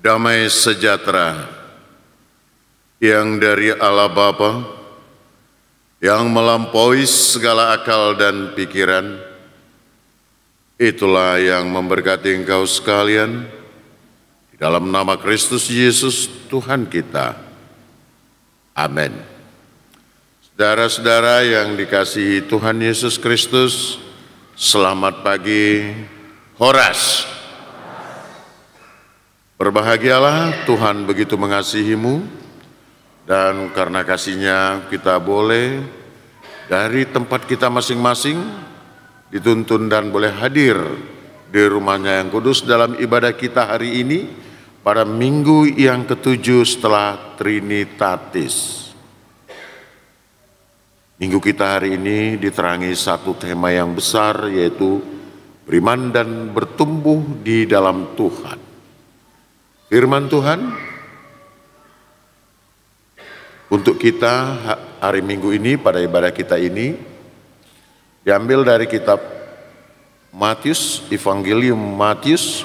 Damai sejahtera yang dari Allah Bapa, yang melampaui segala akal dan pikiran, itulah yang memberkati engkau sekalian, di dalam nama Kristus Yesus Tuhan kita. Amin. Saudara-saudara yang dikasihi Tuhan Yesus Kristus, selamat pagi, Horas. Berbahagialah, Tuhan begitu mengasihimu, dan karena kasih-Nya kita boleh dari tempat kita masing-masing dituntun dan boleh hadir di rumah-Nya yang kudus dalam ibadah kita hari ini pada minggu yang ke-7 setelah Trinitatis. Minggu kita hari ini diterangi satu tema yang besar, yaitu beriman dan bertumbuh di dalam Tuhan. Firman Tuhan untuk kita hari Minggu ini pada ibadah kita ini diambil dari kitab Matius, Evangelium Matius,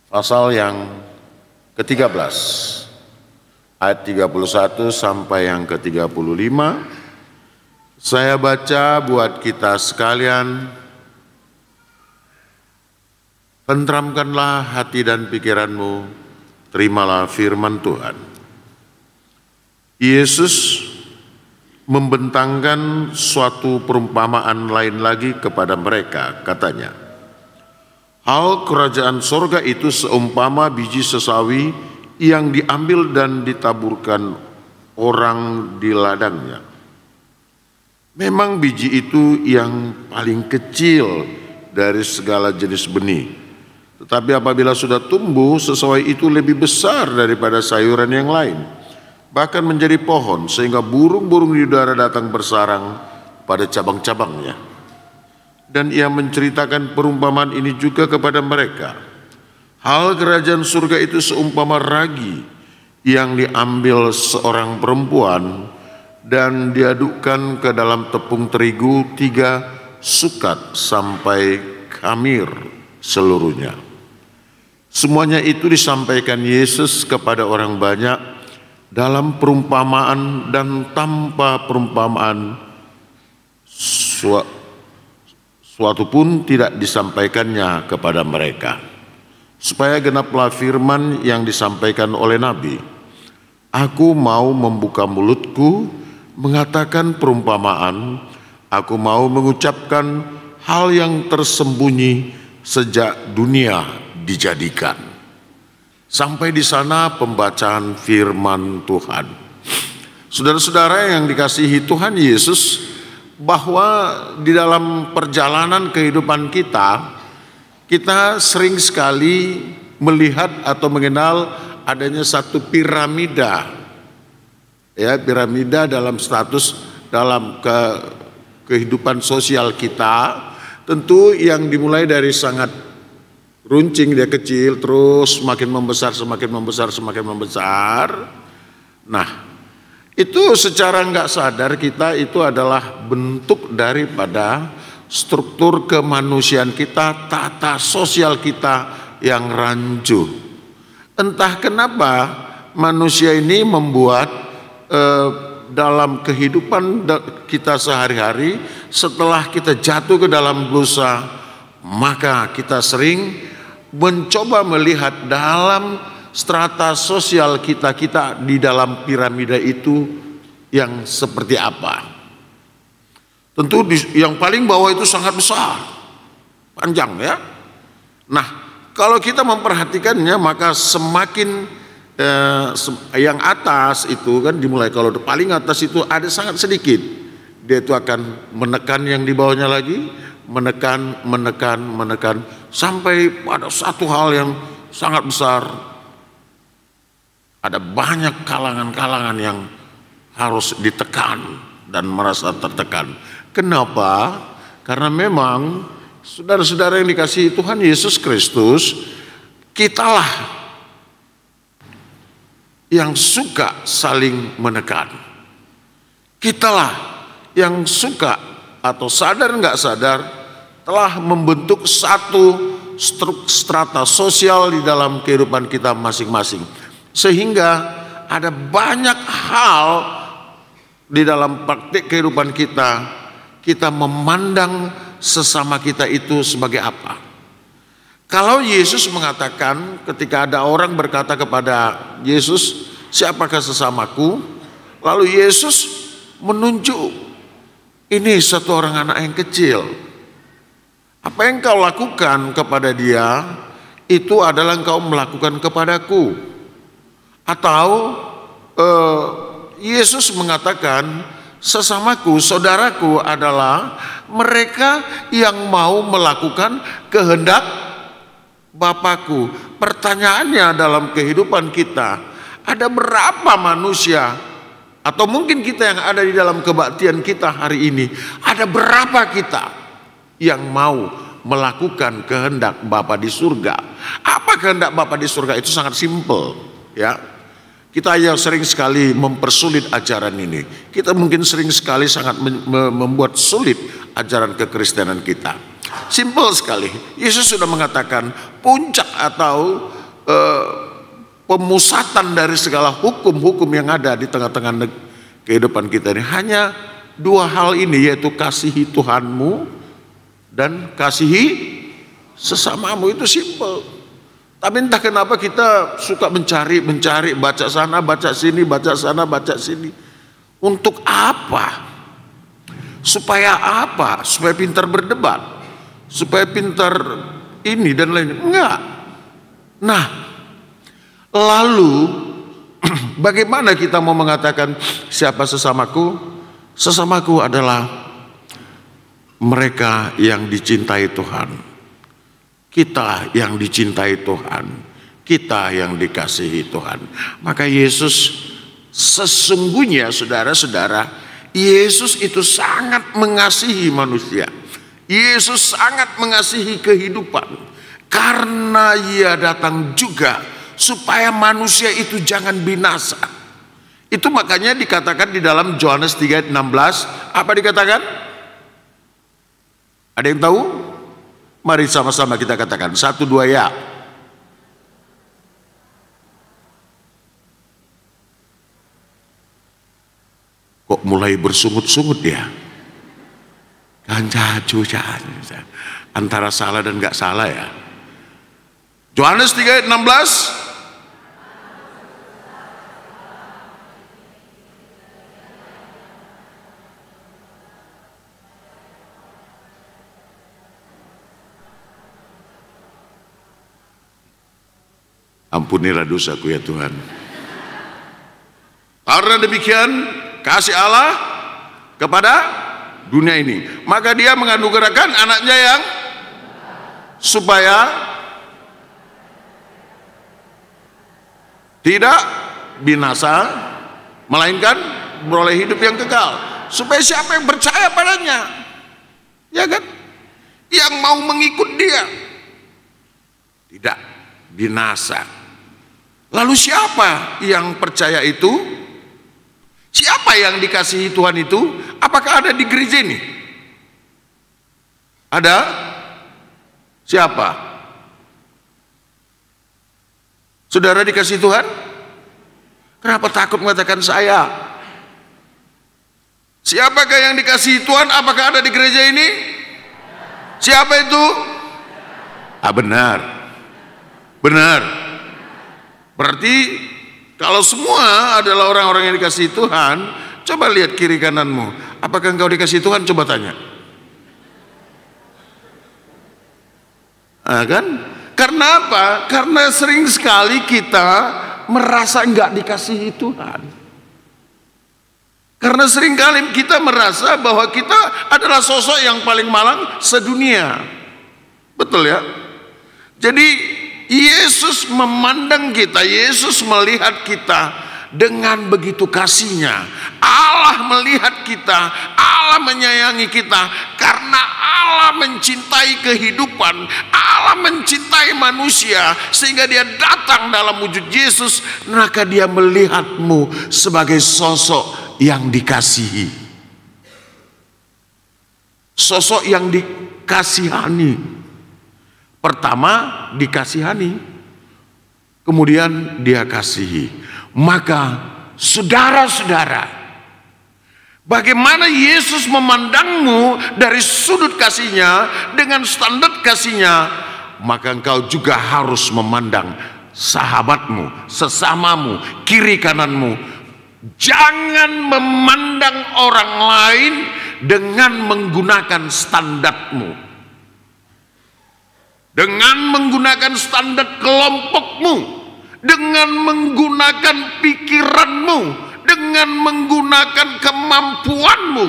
pasal yang ke-13, ayat 31 sampai yang ke-35. Saya baca buat kita sekalian. Tentramkanlah hati dan pikiranmu, terimalah firman Tuhan. Yesus membentangkan suatu perumpamaan lain lagi kepada mereka, katanya, hal kerajaan sorga itu seumpama biji sesawi yang diambil dan ditaburkan orang di ladangnya. Memang biji itu yang paling kecil dari segala jenis benih. Tetapi apabila sudah tumbuh, sesuai itu lebih besar daripada sayuran yang lain, bahkan menjadi pohon, sehingga burung-burung di udara datang bersarang pada cabang-cabangnya. Dan ia menceritakan perumpamaan ini juga kepada mereka. Hal kerajaan surga itu seumpama ragi yang diambil seorang perempuan dan diadukkan ke dalam tepung terigu 3 sukat sampai khamir seluruhnya. Semuanya itu disampaikan Yesus kepada orang banyak dalam perumpamaan, dan tanpa perumpamaan suatu pun tidak disampaikannya kepada mereka, supaya genaplah firman yang disampaikan oleh Nabi, aku mau membuka mulutku mengatakan perumpamaan, aku mau mengucapkan hal yang tersembunyi sejak dunia dijadikan. Sampai di sana pembacaan firman Tuhan. Saudara-saudara yang dikasihi Tuhan Yesus, bahwa di dalam perjalanan kehidupan kita sering sekali melihat atau mengenal adanya satu piramida. Ya, piramida dalam status dalam kehidupan sosial kita, tentu yang dimulai dari sangat runcing, dia kecil, terus semakin membesar. Nah, itu secara nggak sadar kita itu adalah bentuk daripada struktur kemanusiaan kita, tata sosial kita yang rancu. Entah kenapa manusia ini membuat dalam kehidupan kita sehari-hari, setelah kita jatuh ke dalam dosa, maka kita sering mencoba melihat dalam strata sosial kita di dalam piramida itu yang seperti apa. Tentu yang paling bawah itu sangat besar, panjang ya. Nah, kalau kita memperhatikannya, maka semakin yang atas itu kan dimulai, kalau paling atas itu ada sangat sedikit, dia itu akan menekan yang di bawahnya lagi, menekan sampai pada satu hal yang sangat besar. Ada banyak kalangan-kalangan yang harus ditekan dan merasa tertekan. Kenapa? Karena memang saudara-saudara yang dikasihi Tuhan Yesus Kristus, kitalah yang suka saling menekan. Kitalah yang suka atau sadar nggak sadar telah membentuk satu strata sosial di dalam kehidupan kita masing-masing. Sehingga ada banyak hal di dalam praktik kehidupan kita, kita memandang sesama kita itu sebagai apa. Kalau Yesus mengatakan, ketika ada orang berkata kepada Yesus, siapakah sesamaku? Lalu Yesus menunjuk, ini satu orang anak yang kecil. Apa yang kau lakukan kepada dia, itu adalah engkau melakukan kepadaku. Atau Yesus mengatakan, sesamaku, saudaraku adalah mereka yang mau melakukan kehendak Bapakku. Pertanyaannya dalam kehidupan kita, ada berapa manusia, atau mungkin kita yang ada di dalam kebaktian kita hari ini, ada berapa kita yang mau melakukan kehendak Bapa di surga? Apa kehendak Bapa di surga? Itu sangat simpel, ya. Kita yang sering sekali mempersulit ajaran ini. Kita mungkin sering sekali sangat membuat sulit ajaran kekristenan kita. Simpel sekali. Yesus sudah mengatakan puncak atau pemusatan dari segala hukum-hukum yang ada di tengah-tengah kehidupan kita ini hanya dua hal ini, yaitu kasihi Tuhanmu dan kasihi sesamamu. Itu simpel. Tapi entah kenapa kita suka mencari, baca sana, baca sini, baca sana, baca sini. Untuk apa? Supaya apa? Supaya pintar berdebat, supaya pintar ini dan lain. Enggak. Nah, lalu bagaimana kita mau mengatakan siapa sesamaku? Sesamaku adalah mereka yang dicintai Tuhan. Kita yang dicintai Tuhan, kita yang dikasihi Tuhan. Maka Yesus sesungguhnya, saudara-saudara, Yesus itu sangat mengasihi manusia. Yesus sangat mengasihi kehidupan, karena Ia datang juga supaya manusia itu jangan binasa. Itu makanya dikatakan di dalam Yohanes 3:16, apa dikatakan? Ada yang tahu? Mari sama-sama kita katakan, 1, 2 ya. Kok mulai bersungut-sungut ya? Antara salah dan gak salah ya. Yohanes 3:16. Ampunilah dosaku ya Tuhan. Karena demikian kasih Allah kepada dunia ini, maka Dia menganugerahkan anaknya yang supaya tidak binasa, melainkan beroleh hidup yang kekal. Supaya siapa yang percaya padanya, ya kan, yang mau mengikut Dia tidak binasa. Lalu siapa yang percaya itu? Siapa yang dikasihi Tuhan itu? Apakah ada di gereja ini? Ada? Siapa? Saudara dikasihi Tuhan? Kenapa takut mengatakan saya? Siapakah yang dikasihi Tuhan? Apakah ada di gereja ini? Siapa itu? Benar. Benar. Berarti kalau semua adalah orang-orang yang dikasihi Tuhan, coba lihat kiri kananmu. Apakah engkau dikasihi Tuhan? Coba tanya. Kan? Karena apa? Karena sering sekali kita merasa enggak dikasihi Tuhan. Karena sering kali kita merasa bahwa kita adalah sosok yang paling malang sedunia. Betul ya? Jadi Yesus memandang kita, Yesus melihat kita dengan begitu kasihnya. Allah melihat kita, Allah menyayangi kita, karena Allah mencintai kehidupan, Allah mencintai manusia, sehingga Dia datang dalam wujud Yesus. Maka Dia melihatmu sebagai sosok yang dikasihi, sosok yang dikasihani. Pertama dikasihani, kemudian dia kasihi. Maka saudara-saudara, bagaimana Yesus memandangmu dari sudut kasihnya, dengan standar kasihnya, maka engkau juga harus memandang sahabatmu, sesamamu, kiri kananmu. Jangan memandang orang lain dengan menggunakan standarmu, dengan menggunakan standar kelompokmu, dengan menggunakan pikiranmu, dengan menggunakan kemampuanmu.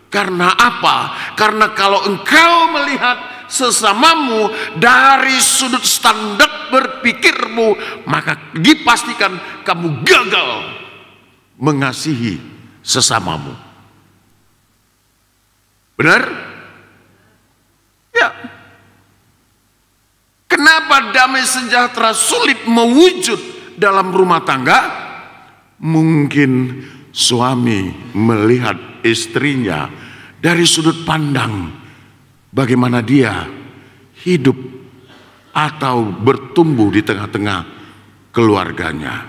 Karena apa? Karena kalau engkau melihat sesamamu dari sudut standar berpikirmu, maka dipastikan kamu gagal mengasihi sesamamu. Benar? Ya. Kenapa damai sejahtera sulit mewujud dalam rumah tangga? Mungkin suami melihat istrinya dari sudut pandang bagaimana dia hidup atau bertumbuh di tengah-tengah keluarganya,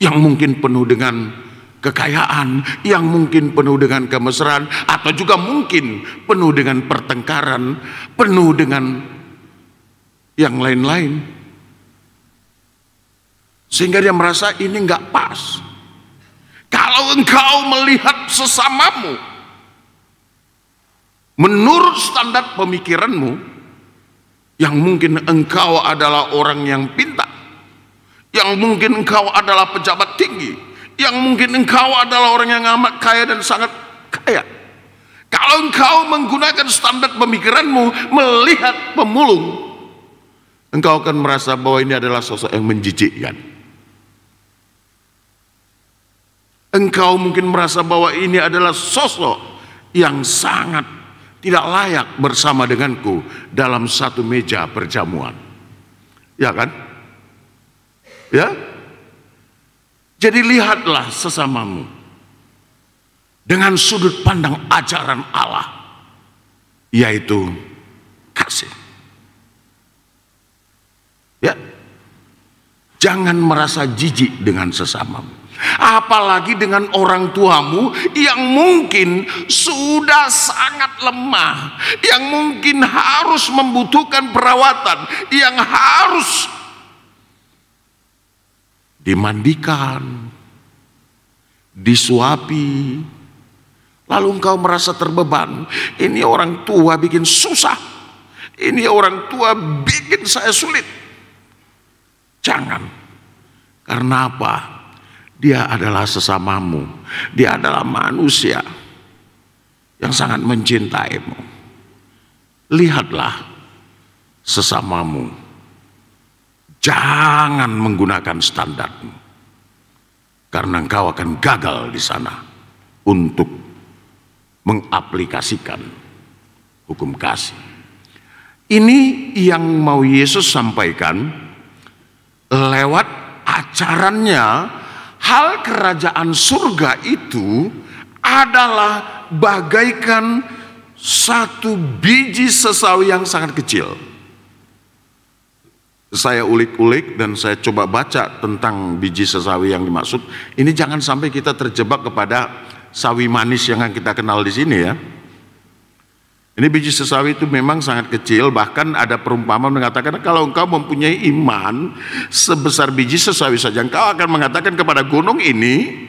yang mungkin penuh dengan kekayaan, yang mungkin penuh dengan kemesraan, atau juga mungkin penuh dengan pertengkaran, penuh dengan yang lain-lain, sehingga dia merasa ini nggak pas. Kalau engkau melihat sesamamu menurut standar pemikiranmu, yang mungkin engkau adalah orang yang pintar, yang mungkin engkau adalah pejabat tinggi, yang mungkin engkau adalah orang yang amat kaya dan sangat kaya. Kalau engkau menggunakan standar pemikiranmu melihat pemulung, engkau akan merasa bahwa ini adalah sosok yang menjijikkan. Engkau mungkin merasa bahwa ini adalah sosok yang sangat tidak layak bersama denganku dalam satu meja perjamuan. Ya kan? Ya? Jadi lihatlah sesamamu dengan sudut pandang ajaran Allah, yaitu kasih. Ya, jangan merasa jijik dengan sesamamu, apalagi dengan orang tuamu yang mungkin sudah sangat lemah, yang mungkin harus membutuhkan perawatan, yang harus dimandikan, disuapi, lalu engkau merasa terbeban. Ini orang tua bikin susah, ini orang tua bikin saya sulit. Jangan. Karena apa? Dia adalah sesamamu, dia adalah manusia yang sangat mencintaimu. Lihatlah sesamamu, jangan menggunakan standarmu, karena engkau akan gagal di sana untuk mengaplikasikan hukum kasih. Ini yang mau Yesus sampaikan lewat ajarannya. Hal kerajaan surga itu adalah bagaikan satu biji sesawi yang sangat kecil. Saya ulik-ulik dan saya coba baca tentang biji sesawi yang dimaksud. Ini jangan sampai kita terjebak kepada sawi manis yang kita kenal di sini ya. Ini biji sesawi itu memang sangat kecil, bahkan ada perumpamaan mengatakan kalau engkau mempunyai iman sebesar biji sesawi saja, engkau akan mengatakan kepada gunung ini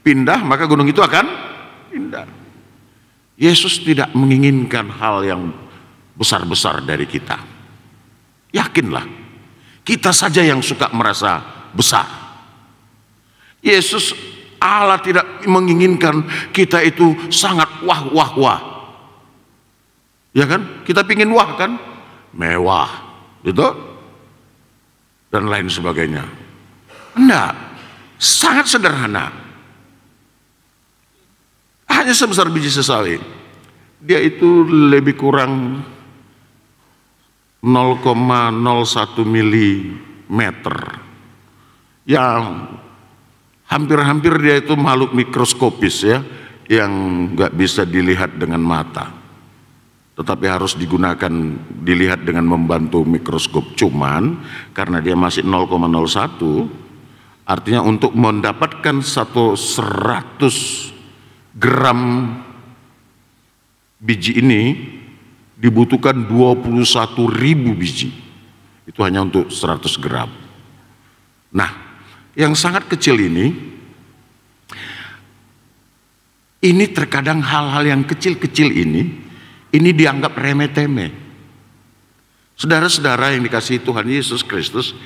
pindah, maka gunung itu akan pindah. Yesus tidak menginginkan hal yang besar-besar dari kita. Yakinlah, kita saja yang suka merasa besar. Yesus Allah tidak menginginkan kita itu sangat wah. Ya kan? Kita pingin wah kan? Mewah, gitu? Dan lain sebagainya. Enggak, sangat sederhana. Hanya sebesar biji sesawi. Dia itu lebih kurang 0,01 milimeter. Yang hampir-hampir dia itu makhluk mikroskopis ya, yang nggak bisa dilihat dengan mata. tetapi harus dilihat dengan membantu mikroskop. Cuman karena dia masih 0,01, artinya untuk mendapatkan 100 gram biji ini dibutuhkan 21.000 biji. Itu hanya untuk 100 gram. Nah, yang sangat kecil ini terkadang hal-hal yang kecil-kecil ini dianggap remeh-temeh. Saudara-saudara yang dikasihi Tuhan Yesus Kristus,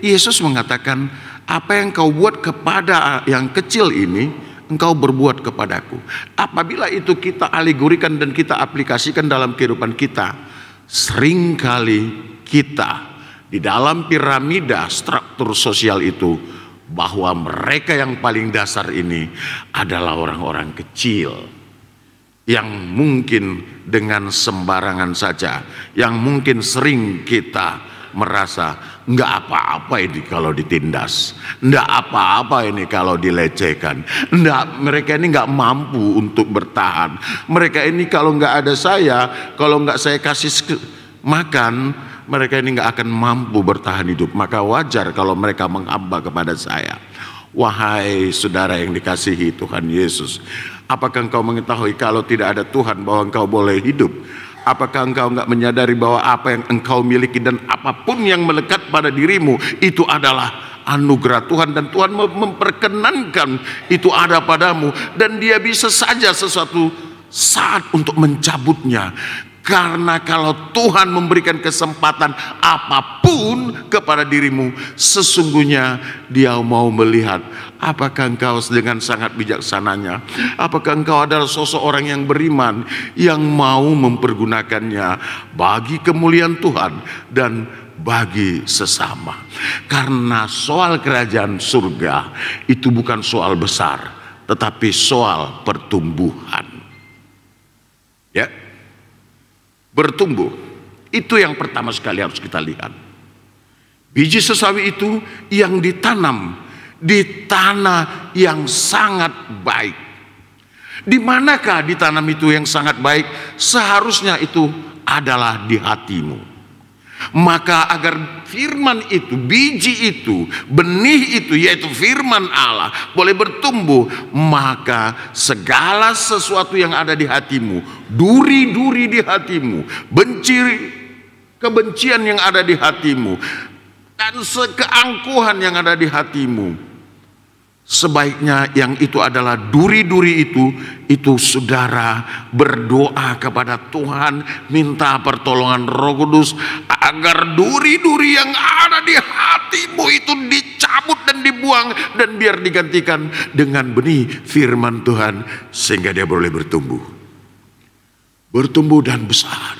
Yesus mengatakan, apa yang kau buat kepada yang kecil ini, engkau berbuat kepadaku. Apabila itu kita alegorikan dan kita aplikasikan dalam kehidupan kita, seringkali kita di dalam piramida struktur sosial itu, bahwa mereka yang paling dasar ini adalah orang-orang kecil yang mungkin dengan sembarangan saja, yang mungkin sering kita merasa nggak apa-apa ini kalau ditindas, nggak apa-apa ini kalau dilecehkan, mereka ini nggak mampu untuk bertahan, mereka ini kalau nggak ada saya, kalau nggak saya kasih makan, mereka ini nggak akan mampu bertahan hidup, maka wajar kalau mereka menghamba kepada saya. Wahai saudara yang dikasihi Tuhan Yesus, apakah engkau mengetahui kalau tidak ada Tuhan bahwa engkau boleh hidup? Apakah engkau nggak menyadari bahwa apa yang engkau miliki dan apapun yang melekat pada dirimu itu adalah anugerah Tuhan, dan Tuhan memperkenankan itu ada padamu, dan Dia bisa saja sesuatu saat untuk mencabutnya. Karena kalau Tuhan memberikan kesempatan apapun kepada dirimu, sesungguhnya Dia mau melihat apakah engkau dengan sangat bijaksananya, apakah engkau adalah sosok orang yang beriman, yang mau mempergunakannya bagi kemuliaan Tuhan dan bagi sesama. Karena soal kerajaan surga itu bukan soal besar, tetapi soal pertumbuhan. Ya, bertumbuh, itu yang pertama sekali harus kita lihat. Biji sesawi itu yang ditanam di tanah yang sangat baik. Di manakah ditanam itu yang sangat baik? Seharusnya itu adalah di hatimu. Maka agar firman itu, biji itu, benih itu, yaitu firman Allah boleh bertumbuh, maka segala sesuatu yang ada di hatimu, duri-duri di hatimu, kebencian yang ada di hatimu, dan keangkuhan yang ada di hatimu, sebaiknya yang itu adalah duri-duri itu saudara berdoa kepada Tuhan, minta pertolongan Roh Kudus agar duri-duri yang ada di hatimu itu dicabut dan dibuang, dan biar digantikan dengan benih firman Tuhan, sehingga dia boleh bertumbuh dan besar.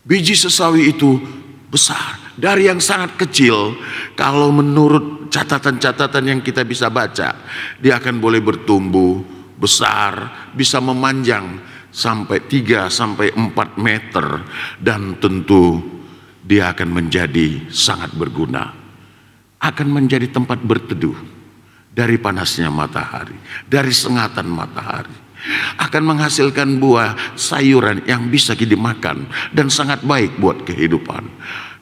Biji sesawi itu besar. Dari yang sangat kecil, kalau menurut catatan-catatan yang kita bisa baca, dia akan boleh bertumbuh besar, bisa memanjang sampai 3-4 meter, dan tentu dia akan menjadi sangat berguna, akan menjadi tempat berteduh dari panasnya matahari, dari sengatan matahari, akan menghasilkan buah sayuran yang bisa dimakan dan sangat baik buat kehidupan.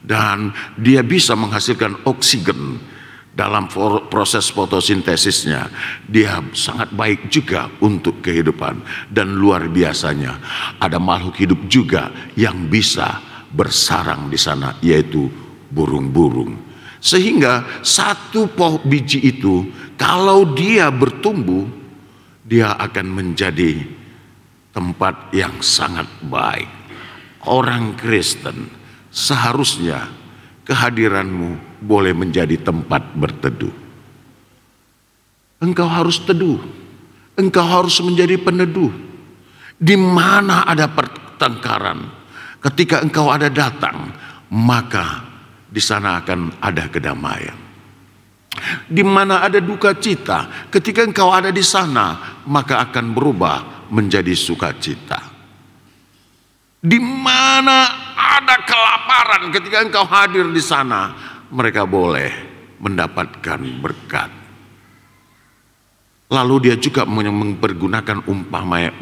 Dan dia bisa menghasilkan oksigen dalam proses fotosintesisnya. Dia sangat baik juga untuk kehidupan. Dan luar biasanya ada makhluk hidup juga yang bisa bersarang di sana, yaitu burung-burung. Sehingga satu pohon biji itu kalau dia bertumbuh, dia akan menjadi tempat yang sangat baik. Orang Kristen, seharusnya kehadiranmu boleh menjadi tempat berteduh. Engkau harus teduh, engkau harus menjadi peneduh. Di mana ada pertengkaran, ketika engkau ada datang, maka di sana akan ada kedamaian. Di mana ada duka cita, ketika engkau ada di sana, maka akan berubah menjadi sukacita. Di mana ada kelaparan, ketika engkau hadir di sana, mereka boleh mendapatkan berkat. Lalu dia juga mempergunakan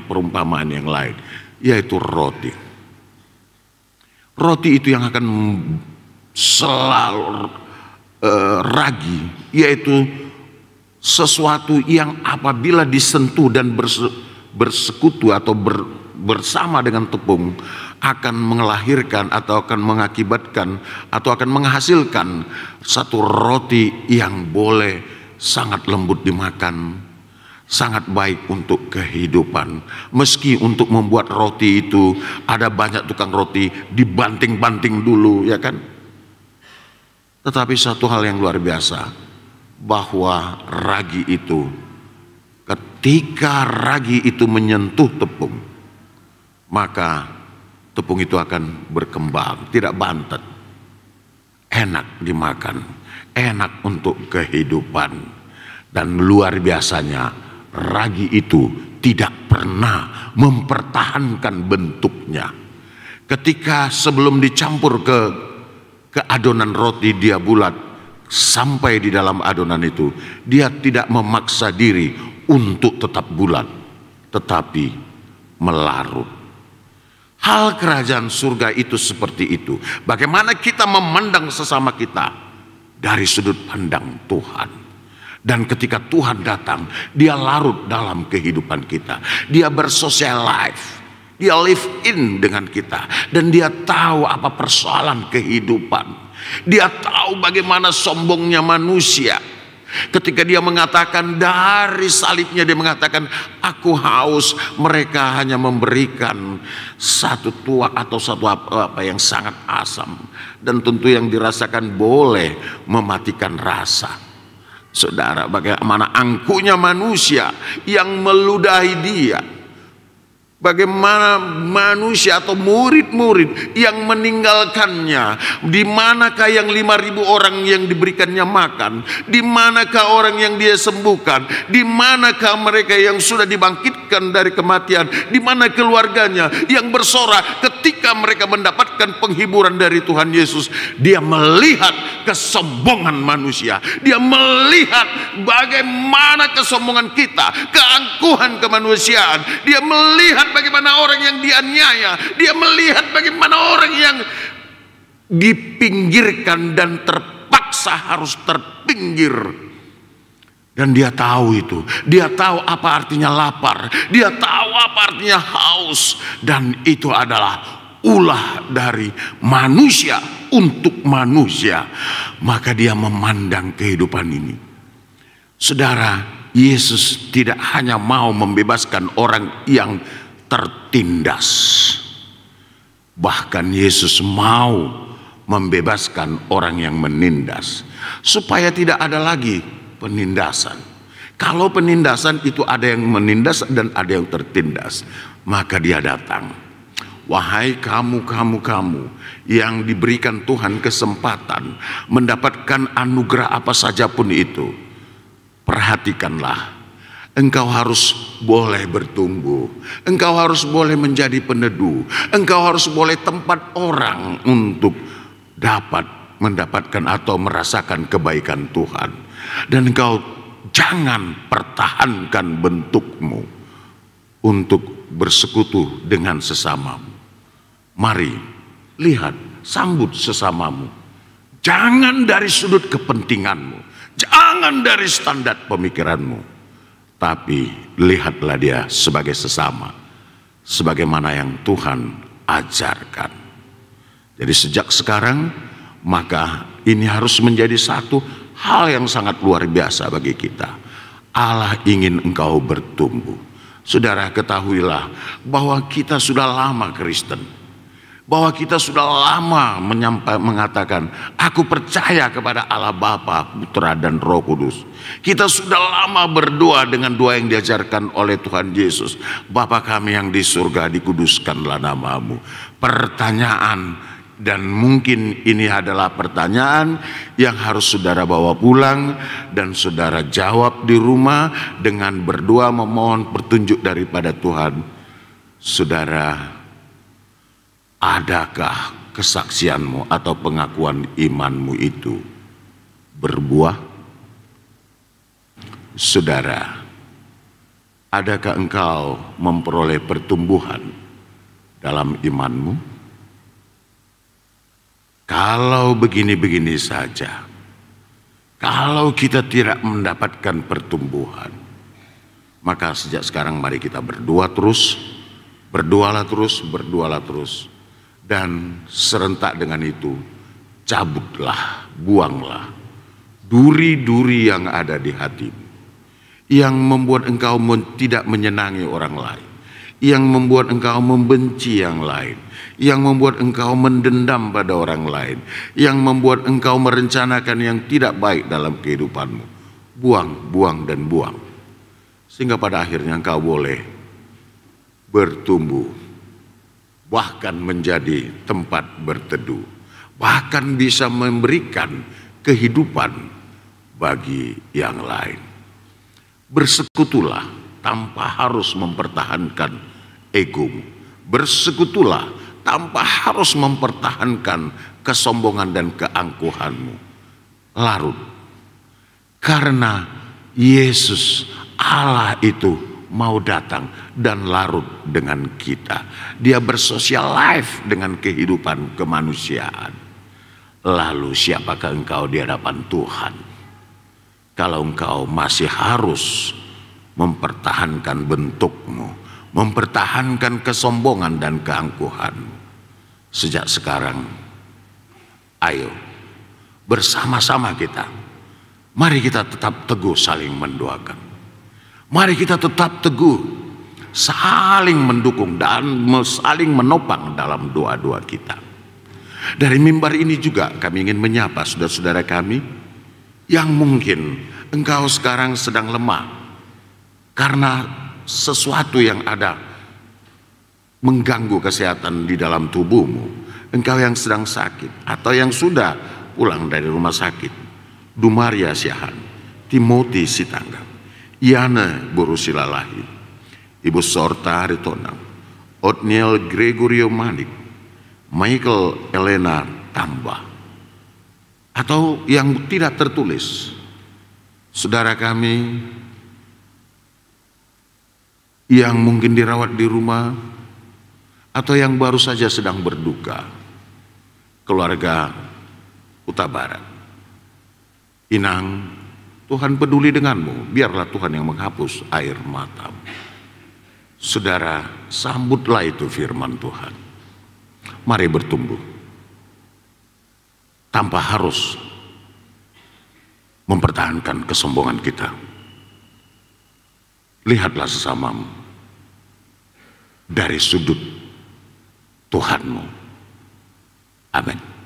perumpamaan yang lain, yaitu roti. Roti itu yang akan selalu ragi, yaitu sesuatu yang apabila disentuh dan bersekutu atau bersama dengan tepung akan melahirkan atau akan mengakibatkan atau akan menghasilkan satu roti yang boleh sangat lembut dimakan, sangat baik untuk kehidupan. Meski untuk membuat roti itu ada banyak tukang roti dibanting-banting dulu, ya kan? Tetapi satu hal yang luar biasa, bahwa ragi itu, ketika ragi itu menyentuh tepung, maka tepung itu akan berkembang, tidak bantet, enak dimakan, enak untuk kehidupan. Dan luar biasanya, ragi itu tidak pernah mempertahankan bentuknya. Ketika sebelum dicampur ke adonan roti dia bulat, sampai di dalam adonan itu dia tidak memaksa diri untuk tetap bulat, tetapi melarut. Hal kerajaan surga itu seperti itu. Bagaimana kita memandang sesama kita dari sudut pandang Tuhan. Dan ketika Tuhan datang, dia larut dalam kehidupan kita. Dia bersosial life, dia live in dengan kita, dan dia tahu apa persoalan kehidupan. Dia tahu bagaimana sombongnya manusia. Ketika dia mengatakan dari salibnya, dia mengatakan, aku haus, mereka hanya memberikan satu tuak atau satu apa yang sangat asam, dan tentu yang dirasakan boleh mematikan rasa. Saudara, bagaimana angkuhnya manusia yang meludahi dia. Bagaimana manusia atau murid-murid yang meninggalkannya. Di manakah yang 5.000 orang yang diberikannya makan? Di manakah orang yang dia sembuhkan? Di manakah mereka yang sudah dibangkitkan dari kematian? Di mana keluarganya yang bersorak ketika mereka mendapatkan penghiburan dari Tuhan Yesus? Dia melihat kesombongan manusia. Dia melihat bagaimana kesombongan kita, keangkuhan kemanusiaan. Dia melihat bagaimana orang yang dianiaya. Dia melihat bagaimana orang yang dipinggirkan dan terpaksa harus terpinggir. Dan dia tahu itu. Dia tahu apa artinya lapar. Dia tahu apa artinya haus. Dan itu adalah ulah dari manusia untuk manusia. Maka dia memandang kehidupan ini. Saudara, Yesus tidak hanya mau membebaskan orang yang tertindas, bahkan Yesus mau membebaskan orang yang menindas, supaya tidak ada lagi penindasan. Kalau penindasan itu ada yang menindas dan ada yang tertindas, maka dia datang. Wahai kamu yang diberikan Tuhan kesempatan mendapatkan anugerah apa saja pun itu, perhatikanlah. Engkau harus boleh bertumbuh. Engkau harus boleh menjadi peneduh. Engkau harus boleh tempat orang untuk dapat mendapatkan atau merasakan kebaikan Tuhan. Dan engkau jangan pertahankan bentukmu untuk bersekutu dengan sesamamu. Mari, lihat, sambut sesamamu. Jangan dari sudut kepentinganmu. Jangan dari standar pemikiranmu. Tapi lihatlah dia sebagai sesama, sebagaimana yang Tuhan ajarkan. Jadi sejak sekarang, maka ini harus menjadi satu hal yang sangat luar biasa bagi kita. Allah ingin engkau bertumbuh. Saudara, ketahuilah bahwa kita sudah lama Kristen. Bahwa kita sudah lama mengatakan, aku percaya kepada Allah Bapa, Putra dan Roh Kudus. Kita sudah lama berdoa dengan doa yang diajarkan oleh Tuhan Yesus. Bapa kami yang di surga, dikuduskanlah namamu. Pertanyaan, dan mungkin ini adalah pertanyaan yang harus saudara bawa pulang dan saudara jawab di rumah dengan berdoa memohon petunjuk daripada Tuhan. Saudara, adakah kesaksianmu atau pengakuan imanmu itu berbuah? Saudara, adakah engkau memperoleh pertumbuhan dalam imanmu? Kalau begini-begini saja, kalau kita tidak mendapatkan pertumbuhan, maka sejak sekarang mari kita berdoa terus, berdoalah terus, berdoalah terus. Dan serentak dengan itu, cabutlah, buanglah duri-duri yang ada di hatimu, yang membuat engkau tidak menyenangi orang lain, yang membuat engkau membenci yang lain, yang membuat engkau mendendam pada orang lain, yang membuat engkau merencanakan yang tidak baik dalam kehidupanmu. Buang, buang, dan buang. Sehingga pada akhirnya engkau boleh bertumbuh, bahkan menjadi tempat berteduh, bahkan bisa memberikan kehidupan bagi yang lain. Bersekutulah tanpa harus mempertahankan egomu. Bersekutulah tanpa harus mempertahankan kesombongan dan keangkuhanmu. Larut. Karena Yesus Allah itu mau datang dan larut dengan kita. Dia bersosial life dengan kehidupan kemanusiaan. Lalu siapakah engkau di hadapan Tuhan? Kalau engkau masih harus mempertahankan bentukmu, mempertahankan kesombongan dan keangkuhanmu, sejak sekarang, ayo bersama-sama kita, mari kita tetap teguh saling mendoakan. Mari kita tetap teguh saling mendukung dan saling menopang dalam doa-doa kita. Dari mimbar ini juga kami ingin menyapa saudara-saudara kami yang mungkin engkau sekarang sedang lemah karena sesuatu yang ada mengganggu kesehatan di dalam tubuhmu. Engkau yang sedang sakit atau yang sudah pulang dari rumah sakit. Dumaria Siahan, Timothy Sitanggang, Yana Borusilalahi, Ibu Sorta Haritonang, Otniel Gregorio Manik, Michael Elena Tambah, atau yang tidak tertulis, saudara kami yang mungkin dirawat di rumah atau yang baru saja sedang berduka, keluarga Huta Barat. Inang, Tuhan peduli denganmu, biarlah Tuhan yang menghapus air matamu. Saudara, sambutlah itu firman Tuhan. Mari bertumbuh tanpa harus mempertahankan kesombongan kita. Lihatlah sesamamu dari sudut Tuhanmu. Amin.